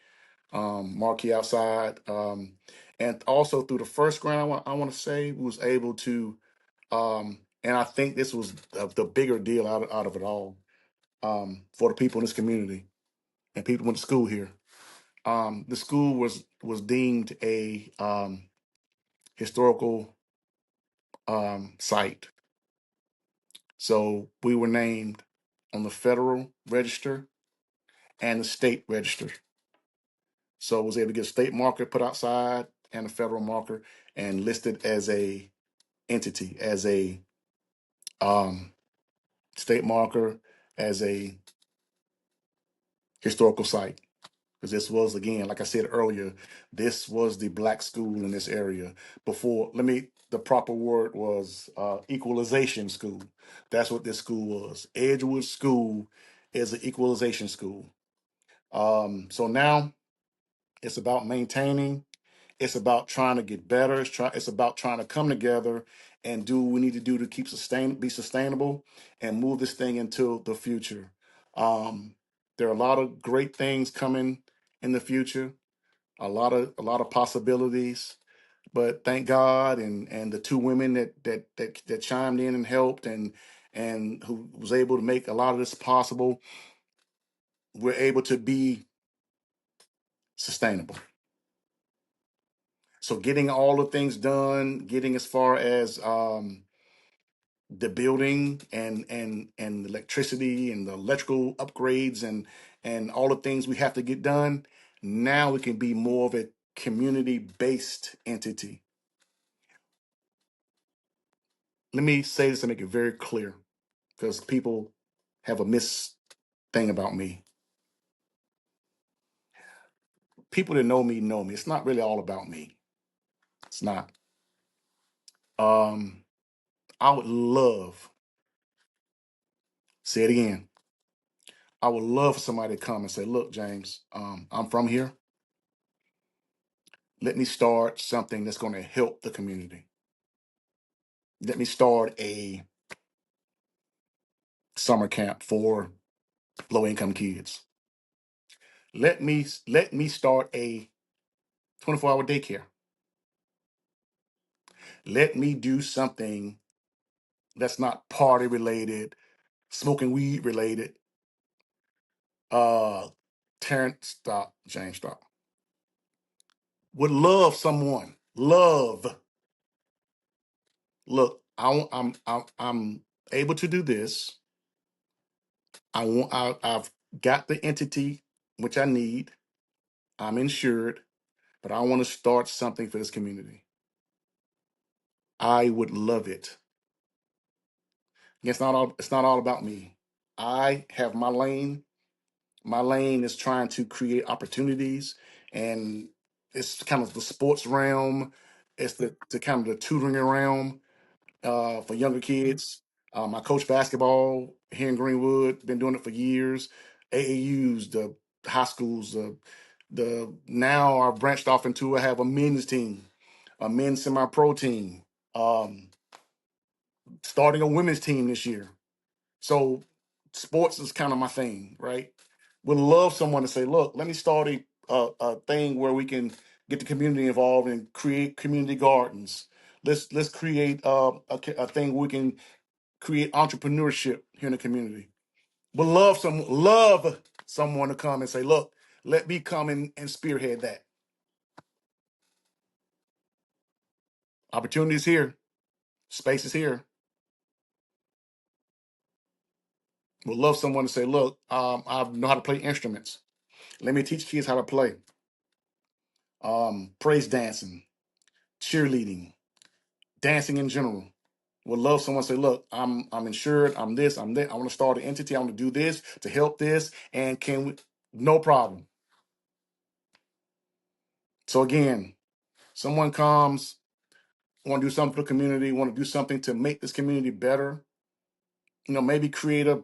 S1: Marquee outside, and also through the first grant, I want to say we was able to, and I think this was the bigger deal out of it all, for the people in this community and people who went to school here. The school was deemed a historical site, so we were named on the federal register and the state register. So I was able to get a state marker put outside and a federal marker and listed as a entity, as a um, state marker, as a historical site. Because this was, again, like I said earlier, this was the black school in this area. The proper word was equalization school. That's what this school was. Edgewood School is an equalization school. So now it's about maintaining. It's about trying to get better. It's about trying to come together and do what we need to do to be sustainable and move this thing into the future. Um, there are a lot of great things coming in the future. A lot of possibilities. But thank God and the two women that chimed in and helped and who was able to make a lot of this possible. We're able to be sustainable. So getting all the things done, getting as far as the building and the electricity and the electrical upgrades and all the things we have to get done. Now we can be more of a community based entity. Let me say this to make it very clear because people have a mis thing about me. People that know me know me. It's not really all about me. It's not. Um, I would love, say it again. I would love for somebody to come and say, look, James, I'm from here. Let me start something that's going to help the community. Let me start a summer camp for low income kids. Let me start a 24-hour daycare. Let me do something that's not party related, smoking weed related. Uh Terrence, stop, James, stop. Would love someone. Love. Look, I'm able to do this. I've got the entity which I need. I'm insured, but I want to start something for this community. I would love it. It's not all about me. I have my lane. My lane is trying to create opportunities, and it's kind of the sports realm. It's the kind of the tutoring realm for younger kids. I coach basketball here in Greenwood. Been doing it for years. AAUs, the high schools, the now I've branched off into. I have a men's team, a men's semi-pro team. Um, Starting a women's team this year. So sports is kind of my thing, right? Would love someone to say, look, let me start a thing where we can get the community involved and create community gardens. Let's create a thing where we can create entrepreneurship here in the community. Would love someone to come and say, look, let me come in and spearhead that. Opportunities here, space is here. Would love someone to say, look, I know how to play instruments. Let me teach kids how to play. Praise dancing, cheerleading, dancing in general. Would love someone to say, look, I'm insured, I'm this, I'm that. I want to start an entity, I want to do this to help this, and can we no problem. So again, someone comes, want to do something for the community, want to do something to make this community better, maybe create a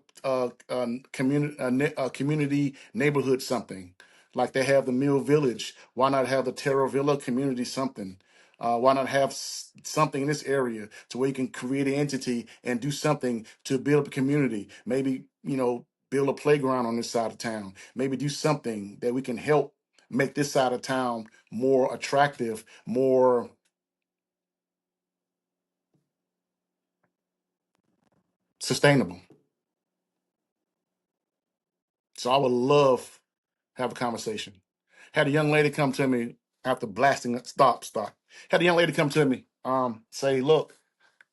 S1: community neighborhood something like they have the Mill Village. Why not have the Terra Villa community something? Why not have something in this area to where you can create an entity and do something to build up a community? Maybe build a playground on this side of town. Maybe do something that we can help make this side of town more attractive, more sustainable. So I would love have a conversation. Had a young lady come to me after blasting it. Stop. Had a young lady come to me, say, look,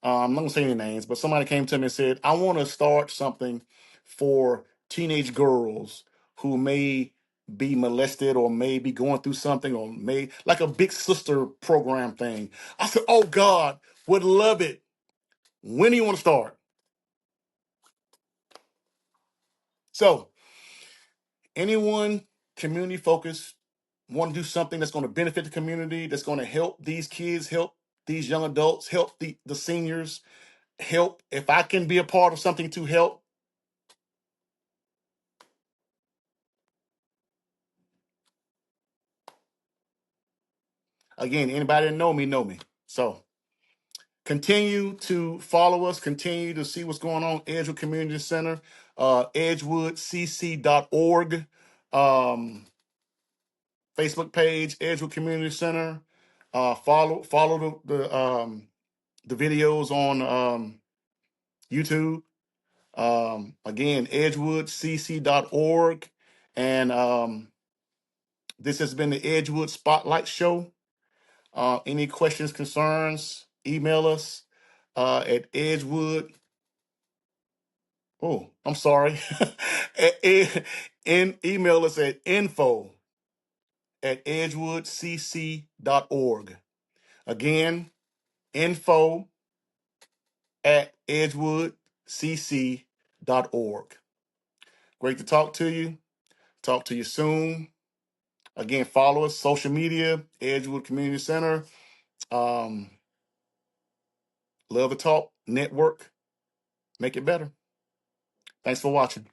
S1: I'm not gonna say any names, but somebody came to me and said, I want to start something for teenage girls who may be molested or may be going through something or may like a big sister program thing. I said, oh God, would love it. When do you want to start? So anyone community focused want to do something that's going to benefit the community, that's going to help these kids, help these young adults, help the seniors, help if I can be a part of something to help. Again, anybody that know me. So continue to follow us, continue to see what's going on. Edgewood Community Center, edgewoodcc.org, Facebook page, Edgewood Community Center. Follow the videos on YouTube. Again, edgewoodcc.org. And this has been the Edgewood Spotlight Show. Any questions, concerns, email us at Edgewood. Oh, I'm sorry. Email us at info@edgewoodcc.org. Again, info@edgewoodcc.org. Great to talk to you. Talk to you soon. Again, follow us, social media, Edgewood Community Center. Um, Love to talk, network, make it better. Thanks for watching.